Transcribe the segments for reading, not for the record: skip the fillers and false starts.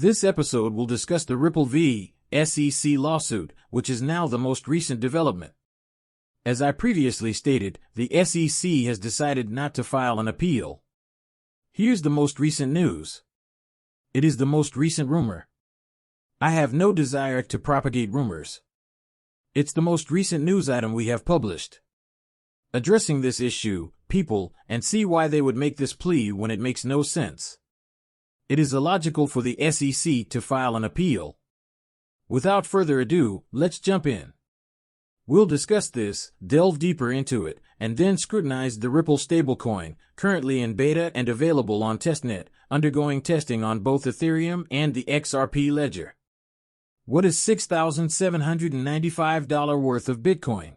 This episode will discuss the Ripple v. SEC lawsuit, which is now the most recent development. As I previously stated, the SEC has decided not to file an appeal. Here's the most recent news. It is the most recent rumor. I have no desire to propagate rumors. It's the most recent news item we have published. Addressing this issue, people, and see why they would make this plea when it makes no sense. It is illogical for the SEC to file an appeal. Without further ado, let's jump in. We'll discuss this, delve deeper into it, and then scrutinize the Ripple stablecoin, currently in beta and available on testnet, undergoing testing on both Ethereum and the XRP ledger. What is $6,795 worth of Bitcoin?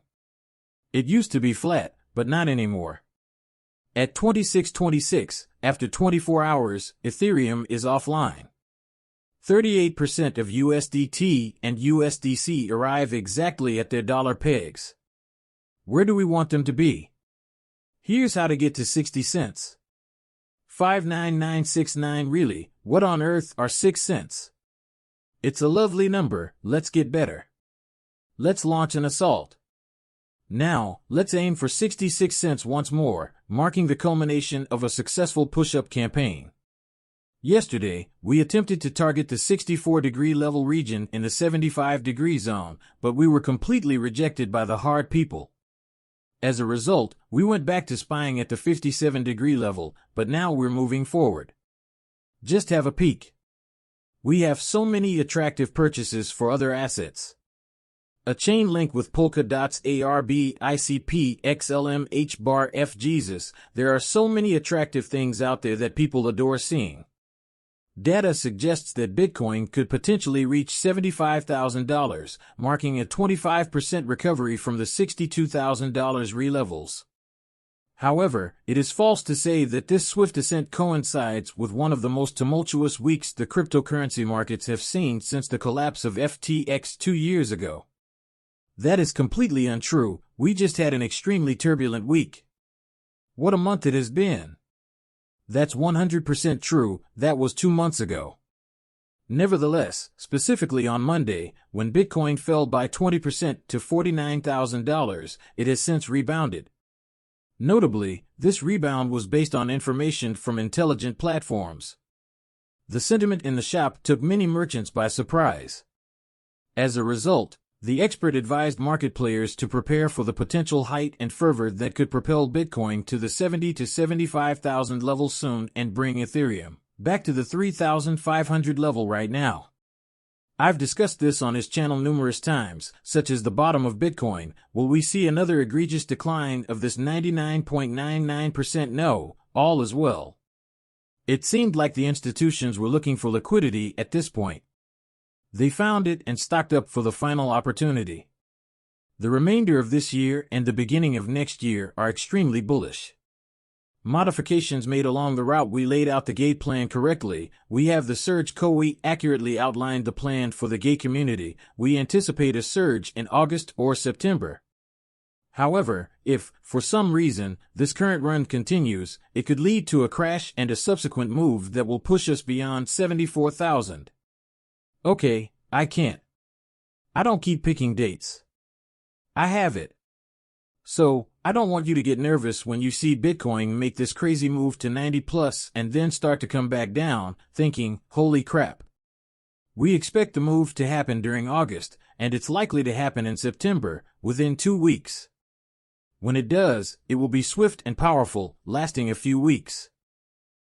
It used to be flat, but not anymore. At 2626, after 24 hours, Ethereum is offline. 38% of USDT and USDC arrive exactly at their dollar pegs. Where do we want them to be? Here's how to get to 60 cents. 59969. Really, what on earth are 6 cents? It's a lovely number, let's get better. Let's launch an assault. Now, let's aim for 66 cents once more, marking the culmination of a successful push-up campaign. Yesterday, we attempted to target the 64-degree level region in the 75-degree zone, but we were completely rejected by the hard people. As a result, we went back to spying at the 57-degree level, but now we're moving forward. Just have a peek. We have so many attractive purchases for other assets. A chain link with Polkadot's ARB, ICP, XLM, HBAR, F Jesus. There are so many attractive things out there that people adore seeing. Data suggests that Bitcoin could potentially reach $75,000, marking a 25% recovery from the $62,000 re-levels. However, it is false to say that this swift ascent coincides with one of the most tumultuous weeks the cryptocurrency markets have seen since the collapse of FTX 2 years ago. That is completely untrue. We just had an extremely turbulent week. What a month it has been. That's 100% true. That was 2 months ago. Nevertheless, specifically on Monday, when Bitcoin fell by 20% to $49,000, it has since rebounded. Notably, this rebound was based on information from intelligent platforms. The sentiment in the shop took many merchants by surprise. As a result, the expert advised market players to prepare for the potential height and fervor that could propel Bitcoin to the 70 to 75,000 level soon and bring Ethereum back to the 3,500 level right now. I've discussed this on his channel numerous times, such as the bottom of Bitcoin. Will we see another egregious decline of this 99.99%? No, all is well. It seemed like the institutions were looking for liquidity at this point. They found it and stocked up for the final opportunity. The remainder of this year and the beginning of next year are extremely bullish. Modifications made along the route we laid out the gate plan correctly. We have the surge we accurately outlined the plan for the gate community. We anticipate a surge in August or September. However, if, for some reason, this current run continues, it could lead to a crash and a subsequent move that will push us beyond 74,000. Okay, I can't. I don't keep picking dates. I have it. So, I don't want you to get nervous when you see Bitcoin make this crazy move to 90 plus and then start to come back down, thinking, holy crap. We expect the move to happen during August, and it's likely to happen in September, within 2 weeks. When it does, it will be swift and powerful, lasting a few weeks.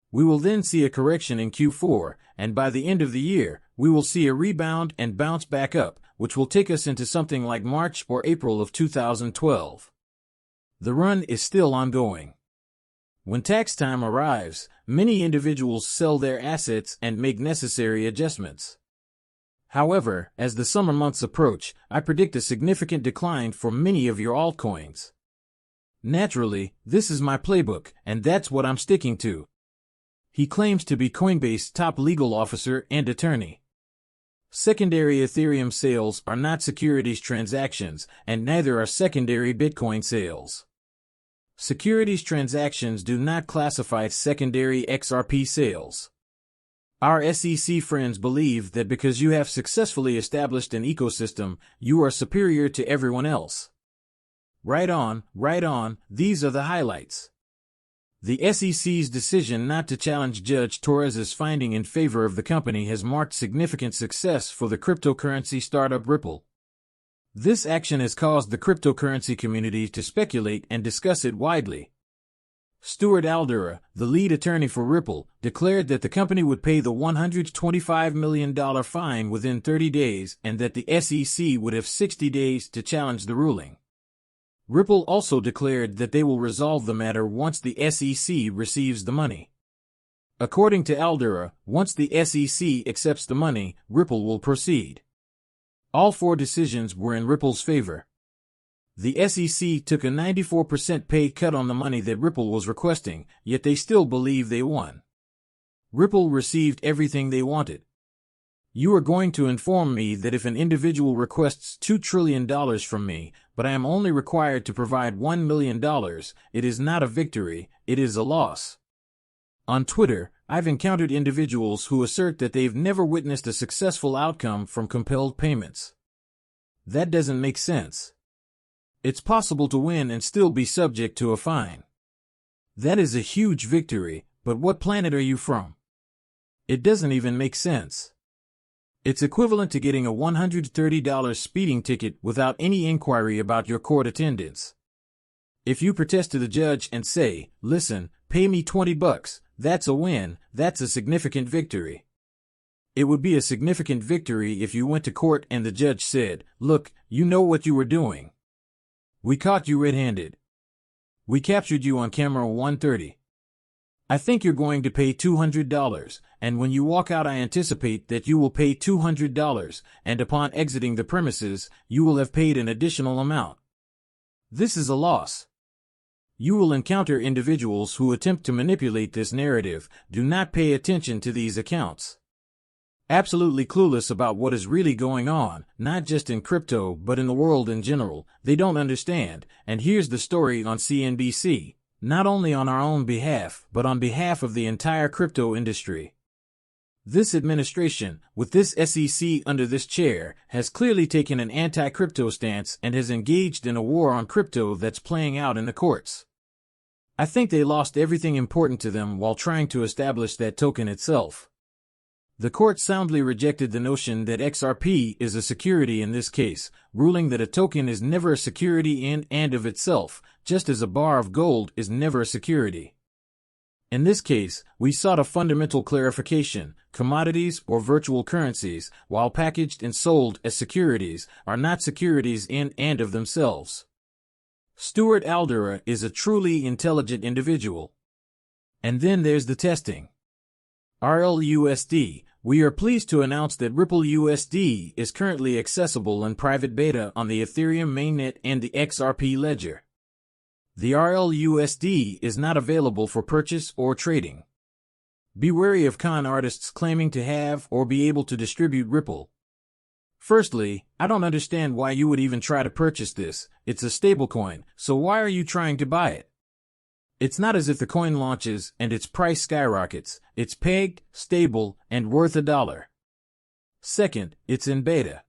We will then see a correction in Q4, and by the end of the year, we will see a rebound and bounce back up, which will take us into something like March or April of 2012. The run is still ongoing. When tax time arrives, many individuals sell their assets and make necessary adjustments. However, as the summer months approach, I predict a significant decline for many of your altcoins. Naturally, this is my playbook, and that's what I'm sticking to. He claims to be Coinbase's top legal officer and attorney. Secondary Ethereum sales are not securities transactions, and neither are secondary Bitcoin sales. Securities transactions do not classify secondary XRP sales. Our SEC friends believe that because you have successfully established an ecosystem, you are superior to everyone else. Right on, these are the highlights. The SEC's decision not to challenge Judge Torres's finding in favor of the company has marked significant success for the cryptocurrency startup Ripple. This action has caused the cryptocurrency community to speculate and discuss it widely. Stuart Aldera, the lead attorney for Ripple, declared that the company would pay the $125 million fine within 30 days and that the SEC would have 60 days to challenge the ruling. Ripple also declared that they will resolve the matter once the SEC receives the money. According to Aldera, once the SEC accepts the money, Ripple will proceed. All four decisions were in Ripple's favor. The SEC took a 94% pay cut on the money that Ripple was requesting, yet they still believe they won. Ripple received everything they wanted. You are going to inform me that if an individual requests $2 trillion from me, but I am only required to provide $1 million, it is not a victory, it is a loss. On Twitter, I've encountered individuals who assert that they've never witnessed a successful outcome from compelled payments. That doesn't make sense. It's possible to win and still be subject to a fine. That is a huge victory, but what planet are you from? It doesn't even make sense. It's equivalent to getting a $130 speeding ticket without any inquiry about your court attendance. If you protest to the judge and say, "Listen, pay me $20, that's a win, that's a significant victory." It would be a significant victory if you went to court and the judge said, "Look, you know what you were doing. We caught you red-handed. We captured you on camera 130. I think you're going to pay $200, and when you walk out I anticipate that you will pay $200, and upon exiting the premises, you will have paid an additional amount." This is a loss. You will encounter individuals who attempt to manipulate this narrative. Do not pay attention to these accounts. Absolutely clueless about what is really going on, not just in crypto but in the world in general. They don't understand, and here's the story on CNBC, not only on our own behalf, but on behalf of the entire crypto industry. This administration, with this SEC under this chair, has clearly taken an anti-crypto stance and has engaged in a war on crypto that's playing out in the courts. I think they lost everything important to them while trying to establish that token itself. The court soundly rejected the notion that XRP is a security in this case, ruling that a token is never a security in and of itself, just as a bar of gold is never a security. In this case, we sought a fundamental clarification. Commodities or virtual currencies, while packaged and sold as securities, are not securities in and of themselves. Stuart Aldera is a truly intelligent individual. And then there's the testing. RLUSD. We are pleased to announce that Ripple USD is currently accessible in private beta on the Ethereum mainnet and the XRP ledger. The RLUSD is not available for purchase or trading. Be wary of con artists claiming to have or be able to distribute Ripple. Firstly, I don't understand why you would even try to purchase this. It's a stablecoin, so why are you trying to buy it? It's not as if the coin launches and its price skyrockets. It's pegged, stable, and worth $1. Second, it's in beta.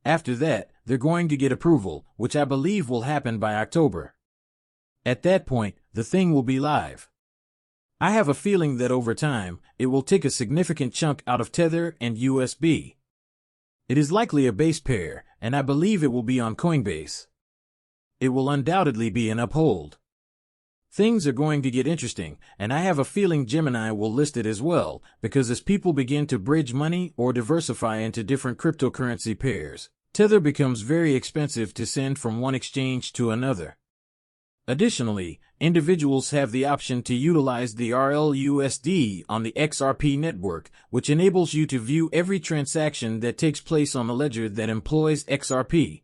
After that, they're going to get approval, which I believe will happen by October. At that point, the thing will be live. I have a feeling that over time, it will take a significant chunk out of Tether and USB. It is likely a base pair, and I believe it will be on Coinbase. It will undoubtedly be an uphold. Things are going to get interesting, and I have a feeling Gemini will list it as well, because as people begin to bridge money or diversify into different cryptocurrency pairs, Tether becomes very expensive to send from one exchange to another. Additionally, individuals have the option to utilize the RLUSD on the XRP network, which enables you to view every transaction that takes place on the ledger that employs XRP.